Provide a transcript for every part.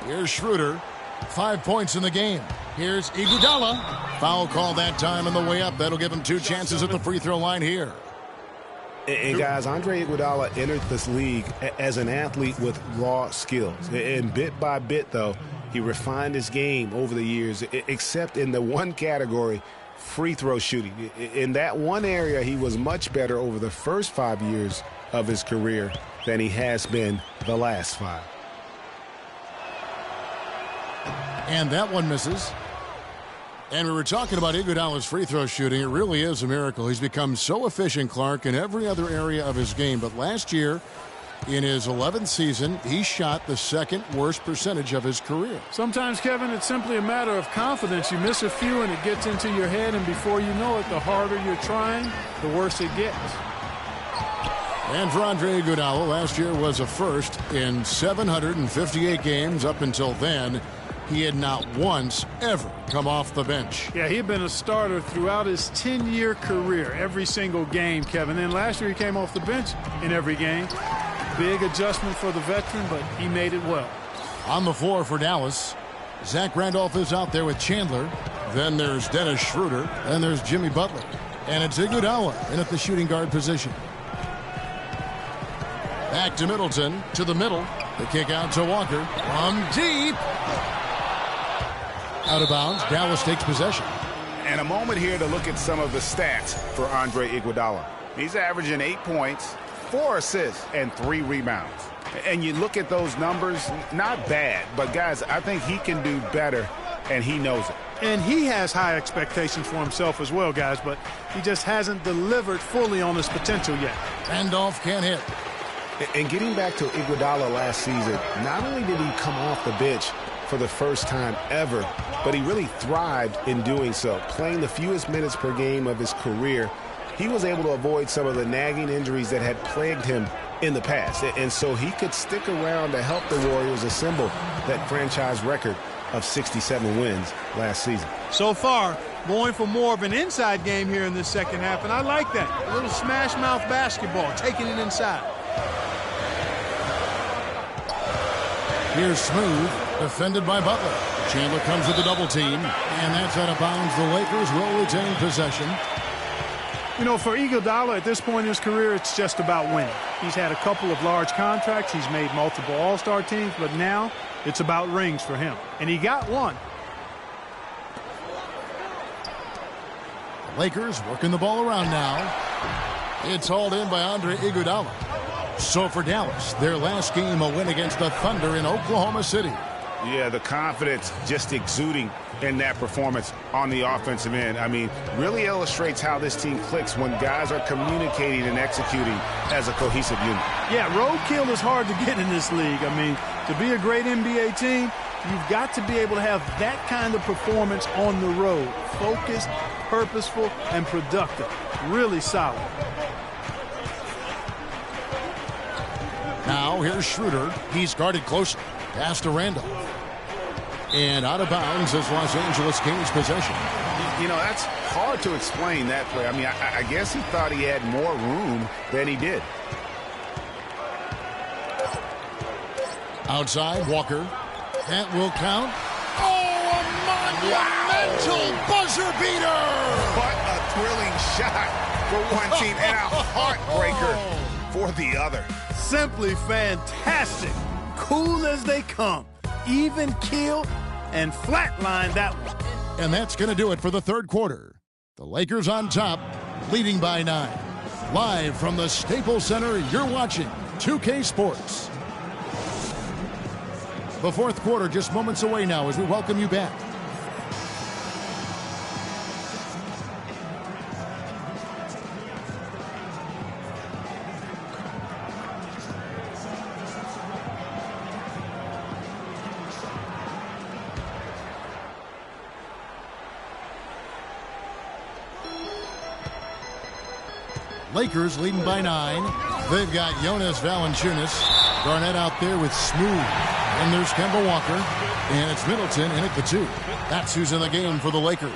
Here's Schroeder. 5 points in the game. Here's Iguodala. Foul call that time on the way up. That'll give him 2 chances at the free throw line here. And guys, Andre Iguodala entered this league as an athlete with raw skills. And bit by bit, though, he refined his game over the years, except in the one category, free throw shooting. In that one area, he was much better over the first 5 years of his career than he has been the last 5. And that one misses. And we were talking about Iguodala's free throw shooting. It really is a miracle. He's become so efficient, Clark, in every other area of his game. But last year, in his 11th season, he shot the second worst percentage of his career. Sometimes, Kevin, it's simply a matter of confidence. You miss a few and it gets into your head, and before you know it, the harder you're trying, the worse it gets. And for Andre Iguodala, last year was a first in 758 games. Up until then, he had not once ever come off the bench. Yeah, he had been a starter throughout his 10-year career, every single game, Kevin. Then last year he came off the bench in every game. Big adjustment for the veteran, but he made it well. On the floor for Dallas, Zach Randolph is out there with Chandler. Then there's Dennis Schroeder. And there's Jimmy Butler. And it's Iguodala in at the shooting guard position. Back to Middleton, to the middle. The kick out to Walker. From deep. Out of bounds. Dallas takes possession. And a moment here to look at some of the stats for Andre Iguodala. He's averaging 8 points, 4 assists, and 3 rebounds. And you look at those numbers, not bad. But, guys, I think he can do better, and he knows it. And he has high expectations for himself as well, guys, but he just hasn't delivered fully on his potential yet. Randolph can't hit. And getting back to Iguodala last season, not only did he come off the bench for the first time ever, but he really thrived in doing so. Playing the fewest minutes per game of his career, he was able to avoid some of the nagging injuries that had plagued him in the past. And so he could stick around to help the Warriors assemble that franchise record of 67 wins last season. So far, going for more of an inside game here in this second half, and I like that. A little smash mouth basketball, taking it inside. Here's Smooth, defended by Butler. Chandler comes with a double team, and that's out of bounds. The Lakers will retain possession. You know, for Iguodala at this point in his career, it's just about winning. He's had a couple of large contracts. He's made multiple All-Star teams, but now it's about rings for him. And he got one. The Lakers working the ball around now. It's hauled in by Andre Iguodala. So for Dallas, their last game, a win against the Thunder in Oklahoma City. Yeah, the confidence just exuding in that performance on the offensive end. I mean, really illustrates how this team clicks when guys are communicating and executing as a cohesive unit. Yeah, roadkill is hard to get in this league. I mean, to be a great NBA team, you've got to be able to have that kind of performance on the road. Focused, purposeful, and productive. Really solid. Now here's Schroeder. He's guarded closely. Pass to Randolph. And out of bounds as Los Angeles gains possession. You know, that's hard to explain that play. I mean, I guess he thought he had more room than he did. Outside, Walker. That will count. Oh, a monumental buzzer beater! What a thrilling shot for one team and a heartbreaker for the other. Simply fantastic. Cool as they come. Even kill and flatline that one. And that's going to do it for the third quarter. The Lakers on top, leading by 9. Live from the Staples Center, you're watching 2K Sports. The fourth quarter just moments away now as we welcome you back. Lakers leading by 9. They've got Jonas Valanciunas. Garnett out there with Smooth. And there's Kemba Walker. And it's Middleton in at the 2. That's who's in the game for the Lakers.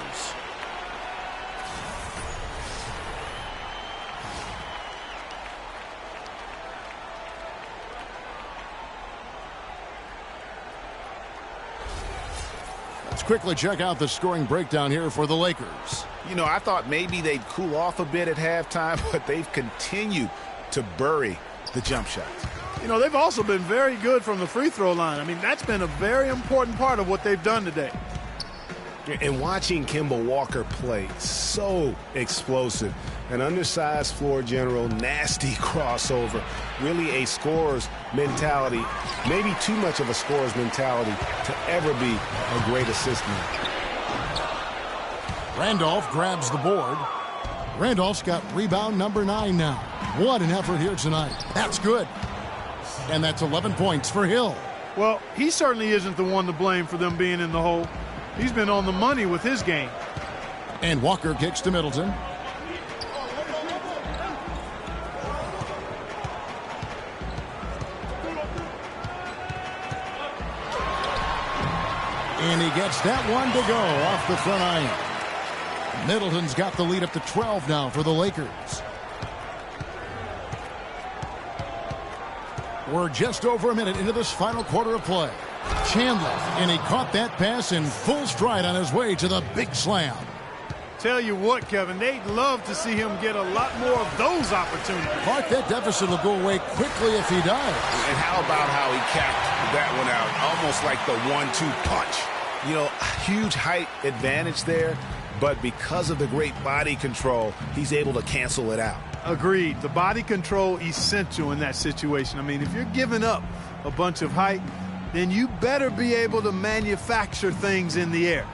Let's quickly check out the scoring breakdown here for the Lakers. You know, I thought maybe they'd cool off a bit at halftime, but they've continued to bury the jump shots. You know, they've also been very good from the free throw line. I mean, that's been a very important part of what they've done today. And watching Kemba Walker play, so explosive. An undersized floor general, nasty crossover. Really a scorer's mentality, maybe too much of a scorer's mentality to ever be a great assist man. Randolph grabs the board. Randolph's got rebound number 9 now. What an effort here tonight. That's good. And that's 11 points for Hill. Well, he certainly isn't the one to blame for them being in the hole. He's been on the money with his game. And Walker kicks to Middleton. And he gets that one to go off the front iron. Middleton's got the lead up to 12 now for the Lakers. We're just over a minute into this final quarter of play. Chandler, and he caught that pass in full stride on his way to the big slam. Tell you what, Kevin, they'd love to see him get a lot more of those opportunities. Clark, that deficit will go away quickly if he does. And how about how he capped that one out? Almost like the 1-2 punch. You know, huge height advantage there, but because of the great body control, he's able to cancel it out. Agreed. The body control essential in that situation. I mean, if you're giving up a bunch of height, then you better be able to manufacture things in the air.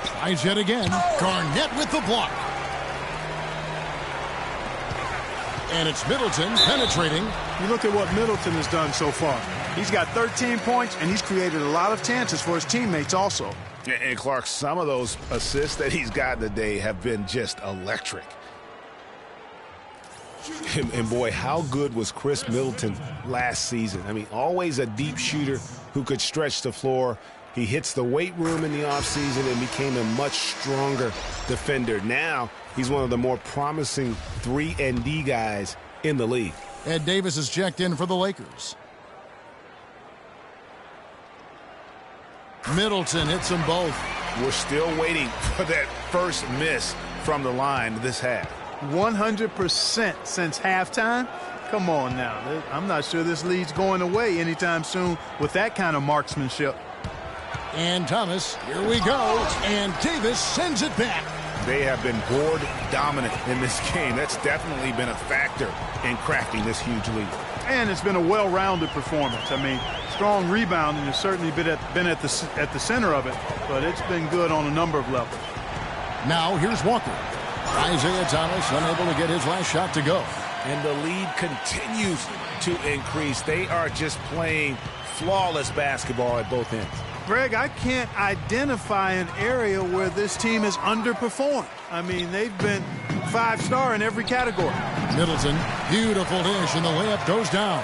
Tries yet again. Garnett with the block. And it's Middleton penetrating. You look at what Middleton has done so far. He's got 13 points, and he's created a lot of chances for his teammates also. And Clark, some of those assists that he's gotten today have been just electric. And boy, how good was Chris Middleton last season? I mean, always a deep shooter who could stretch the floor. He hits the weight room in the offseason and became a much stronger defender. Now he's one of the more promising 3-and-D guys in the league. Ed Davis is checked in for the Lakers. Middleton hits them both. We're still waiting for that first miss from the line this half. 100% since halftime. Come on now. I'm not sure this lead's going away anytime soon with that kind of marksmanship. And Thomas, here we go. And Davis sends it back. They have been board dominant in this game. That's definitely been a factor in crafting this huge lead. And it's been a well-rounded performance. I mean, strong rebounding has certainly been at the center of it, but it's been good on a number of levels. Now here's Walker. Isaiah Thomas unable to get his last shot to go. And the lead continues to increase. They are just playing flawless basketball at both ends. Greg, I can't identify an area where this team has underperformed. I mean, they've been 5-star in every category. Middleton, beautiful dish, and the layup goes down.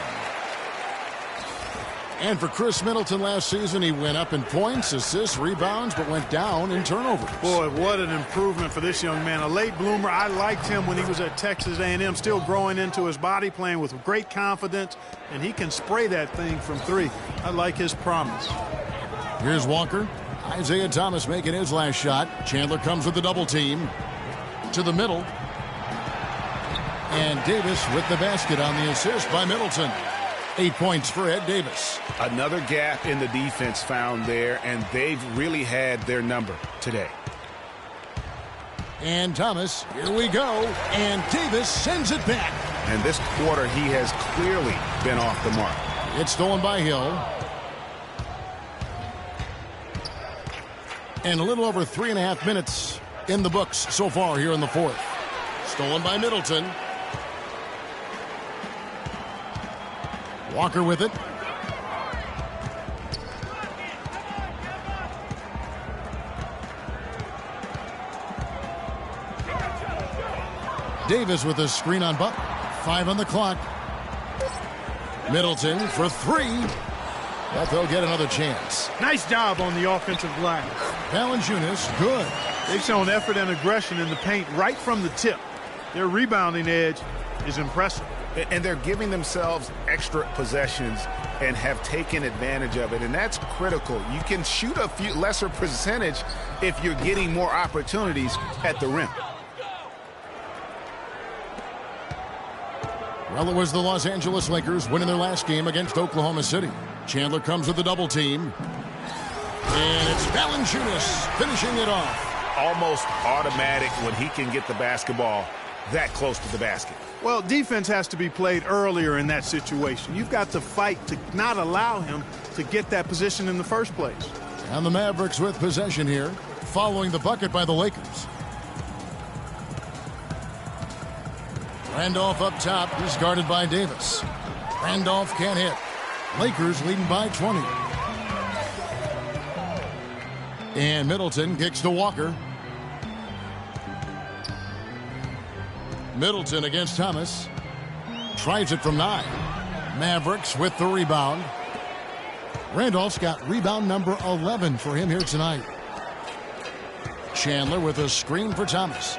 And for Chris Middleton last season, he went up in points, assists, rebounds, but went down in turnovers. Boy, what an improvement for this young man. A late bloomer. I liked him when he was at Texas A&M, still growing into his body, playing with great confidence, and he can spray that thing from 3. I like his promise. Here's Walker. Isaiah Thomas making his last shot. Chandler comes with the double team. To the middle. And Davis with the basket on the assist by Middleton. 8 points for Ed Davis. Another gap in the defense found there, and they've really had their number today. And Thomas, here we go. And Davis sends it back. And this quarter, he has clearly been off the mark. It's stolen by Hill. And a little over 3.5 minutes in the books so far here in the fourth. Stolen by Middleton. Walker with it. Davis with a screen on Butler. 5 on the clock. Middleton for 3. But they'll get another chance. Nice job on the offensive glass. Valanciunas, good. They've shown effort and aggression in the paint right from the tip. Their rebounding edge is impressive. And they're giving themselves extra possessions and have taken advantage of it, and that's critical. You can shoot a few lesser percentage if you're getting more opportunities at the rim. Well, it was the Los Angeles Lakers winning their last game against Oklahoma City. Chandler comes with the double team. And it's Valanciunas finishing it off. Almost automatic when he can get the basketball that close to the basket. Well, defense has to be played earlier in that situation. You've got to fight to not allow him to get that position in the first place. And the Mavericks with possession here, following the bucket by the Lakers. Randolph up top. He's guarded by Davis. Randolph can't hit. Lakers leading by 20. And Middleton kicks to Walker. Middleton against Thomas. Tries it from 9. Mavericks with the rebound. Randolph's got rebound number 11 for him here tonight. Chandler with a screen for Thomas.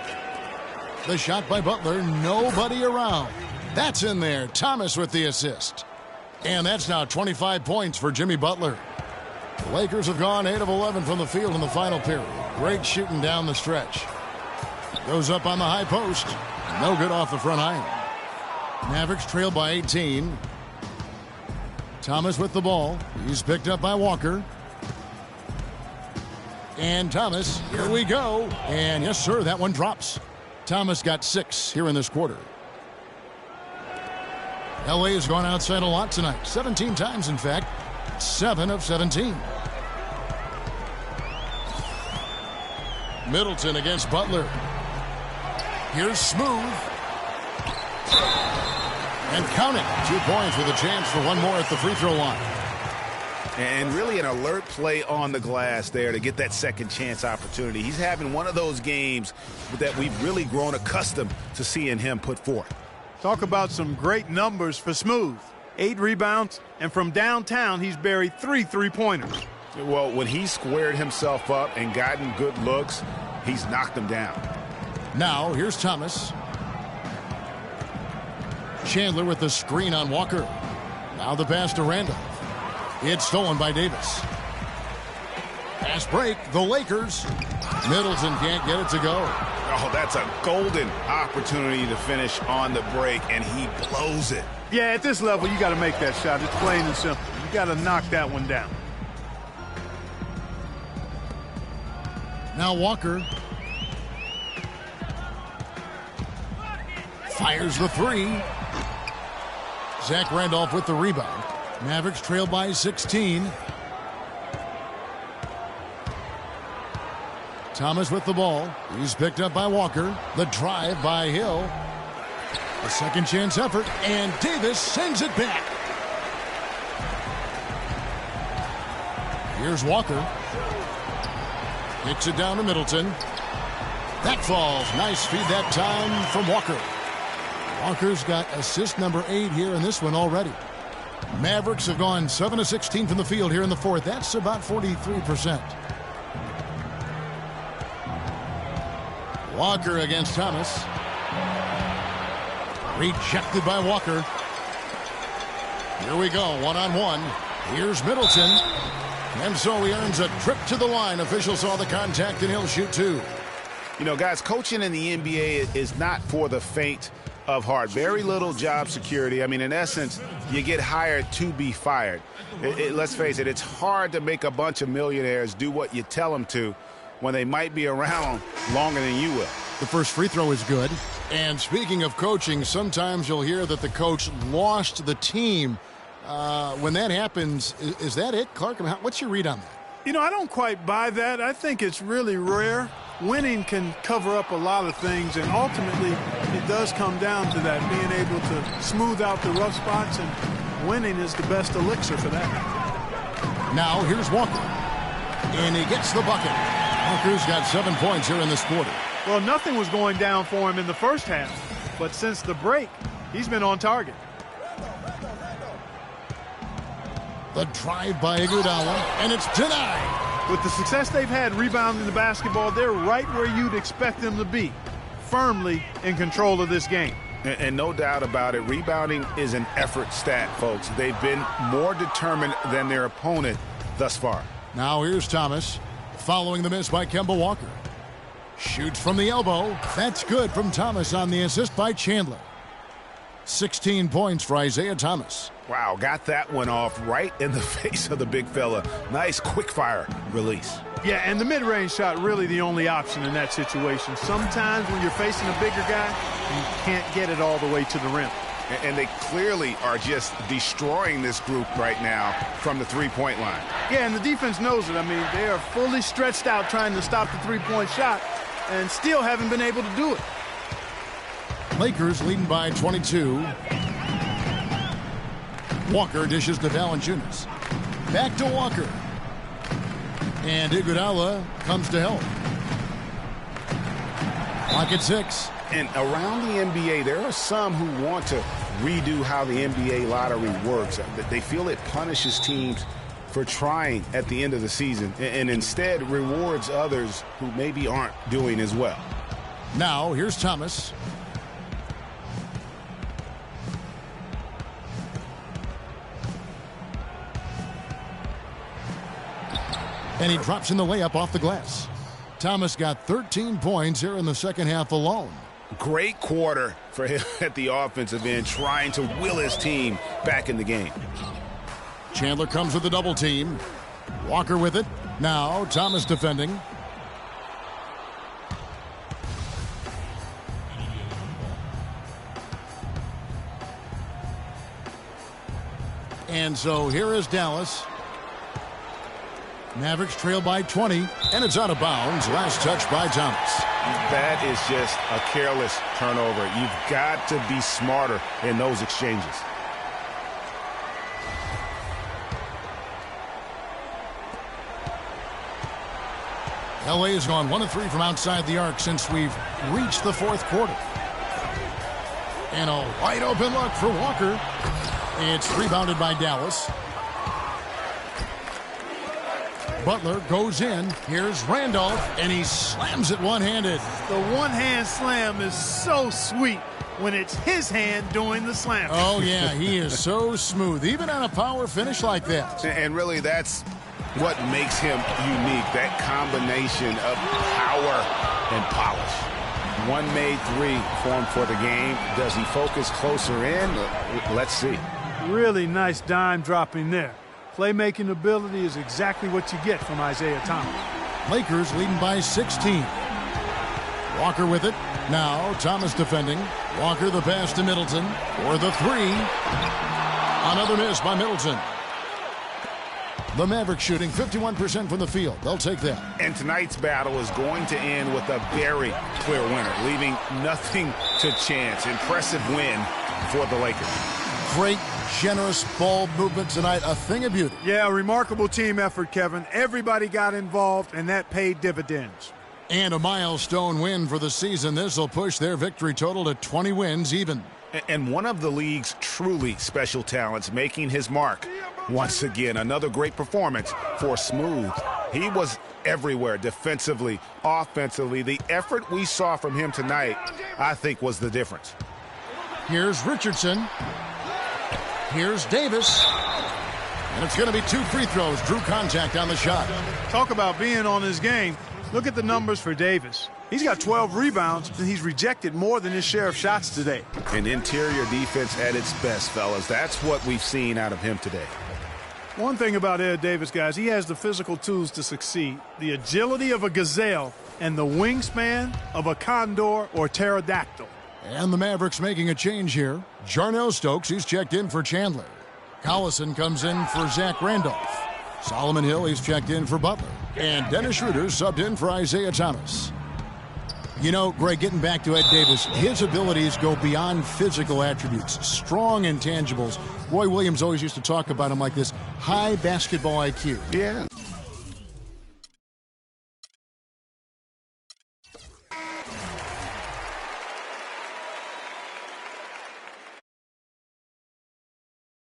The shot by Butler, nobody around. That's in there. Thomas with the assist. And that's now 25 points for Jimmy Butler. The Lakers have gone 8 of 11 from the field in the final period. Great shooting down the stretch. Goes up on the high post. No good off the front iron. Mavericks trail by 18. Thomas with the ball. He's picked up by Walker. And Thomas, here we go. And yes, sir, that one drops. Thomas got 6 here in this quarter. LA has gone outside a lot tonight. 17 times, in fact. 7 of 17. Middleton against Butler. Here's Smooth. And count it. 2 points with a chance for one more at the free throw line. And really an alert play on the glass there to get that second chance opportunity. He's having one of those games that we've really grown accustomed to seeing him put forth. Talk about some great numbers for Smooth. 8 rebounds, and from downtown, he's buried 3 3-pointers. Well, when he squared himself up and gotten good looks, he's knocked them down. Now, here's Thomas. Chandler with the screen on Walker. Now the pass to Randolph. It's stolen by Davis. Pass break, the Lakers. Middleton can't get it to go. Oh, that's a golden opportunity to finish on the break, and he blows it. Yeah, at this level, you got to make that shot. It's plain and simple. You got to knock that one down. Now Walker. Fires the 3. Zach Randolph with the rebound. Mavericks trail by 16. Thomas with the ball. He's picked up by Walker. The drive by Hill. A second chance effort, and Davis sends it back. Here's Walker. Kicks it down to Middleton. That falls. Nice feed that time from Walker. Walker's got assist number 8 here in this one already. Mavericks have gone 7 of 16 from the field here in the fourth. That's about 43%. Walker against Thomas. Rejected by Walker. Here we go, one-on-one. Here's Middleton. And so he earns a trip to the line. Official saw the contact, and he'll shoot 2. You know, guys, coaching in the NBA is not for the faint of heart. Very little job security. I mean, in essence, you get hired to be fired. Let's face it, it's hard to make a bunch of millionaires do what you tell them to when they might be around longer than you will. The first free throw is good. And speaking of coaching, sometimes you'll hear that the coach lost the team. When that happens, is that it, Clark? What's your read on that? You know, I don't quite buy that. I think it's really rare. Winning can cover up a lot of things, and ultimately it does come down to that, being able to smooth out the rough spots, and winning is the best elixir for that. Now here's Walker, and he gets the bucket. Walker's got 7 points here in this quarter. Well, nothing was going down for him in the first half, but since the break, he's been on target. The drive by Iguodala, and it's denied. With the success they've had rebounding the basketball, they're right where you'd expect them to be, firmly in control of this game. And no doubt about it, rebounding is an effort stat, folks. They've been more determined than their opponent thus far. Now here's Thomas, following the miss by Kemba Walker. Shoots from the elbow. That's good from Thomas on the assist by Chandler. 16 points for Isaiah Thomas. Wow, got that one off right in the face of the big fella. Nice quick-fire release. Yeah, and the mid-range shot really the only option in that situation. Sometimes when you're facing a bigger guy, you can't get it all the way to the rim. And they clearly are just destroying this group right now from the three-point line. Yeah, and the defense knows it. I mean, they are fully stretched out trying to stop the three-point shot and still haven't been able to do it. Lakers leading by 22. Walker dishes to Valanciunas. Back to Walker. And Iguodala comes to help. Clock at 6. And around the NBA, there are some who want to redo how the NBA lottery works. They feel it punishes teams for trying at the end of the season and instead rewards others who maybe aren't doing as well. Now, here's Thomas. And he drops in the layup off the glass. Thomas got 13 points here in the second half alone. Great quarter for him at the offensive end, trying to will his team back in the game. Chandler comes with a double team. Walker with it. Now Thomas defending. And so here is Dallas. Mavericks trail by 20, and it's out of bounds. Last touch by Thomas. That is just a careless turnover. You've got to be smarter in those exchanges. LA has gone 1 of 3 from outside the arc since we've reached the fourth quarter. And a wide open look for Walker. It's rebounded by Dallas. Butler goes in. Here's Randolph, and he slams it one-handed. The one-hand slam is so sweet when it's his hand doing the slam. Oh, yeah, he is so smooth, even on a power finish like that. And really, that's what makes him unique, that combination of power and polish. One made three formed for the game. Does he focus closer in? Let's see. Really nice dime dropping there. Playmaking ability is exactly what you get from Isaiah Thomas. Lakers leading by 16. Walker with it. Now Thomas defending. Walker the pass to Middleton for the three. Another miss by Middleton. The Mavericks shooting 51% from the field. They'll take that. And tonight's battle is going to end with a very clear winner, leaving nothing to chance. Impressive win for the Lakers. Great, generous ball movement tonight. A thing of beauty. Yeah, a remarkable team effort, Kevin. Everybody got involved, and that paid dividends. And a milestone win for the season. This will push their victory total to 20 wins even. And one of the league's truly special talents making his mark. Once again, another great performance for Smooth. He was everywhere defensively, offensively. The effort we saw from him tonight, I think, was the difference. Here's Richardson. Here's Davis. And it's going to be 2 free throws. Drew contact on the shot. Talk about being on his game. Look at the numbers for Davis. He's got 12 rebounds, and he's rejected more than his share of shots today. An interior defense at its best, fellas. That's what we've seen out of him today. One thing about Ed Davis, guys, he has the physical tools to succeed. The agility of a gazelle and the wingspan of a condor or pterodactyl. And the Mavericks making a change here. Jarnell Stokes, he's checked in for Chandler. Collison comes in for Zach Randolph. Solomon Hill, he's checked in for Butler. And Dennis Schroeder subbed in for Isaiah Thomas. You know, Greg, getting back to Ed Davis, his abilities go beyond physical attributes, strong intangibles. Roy Williams always used to talk about him like this, high basketball IQ. Yeah.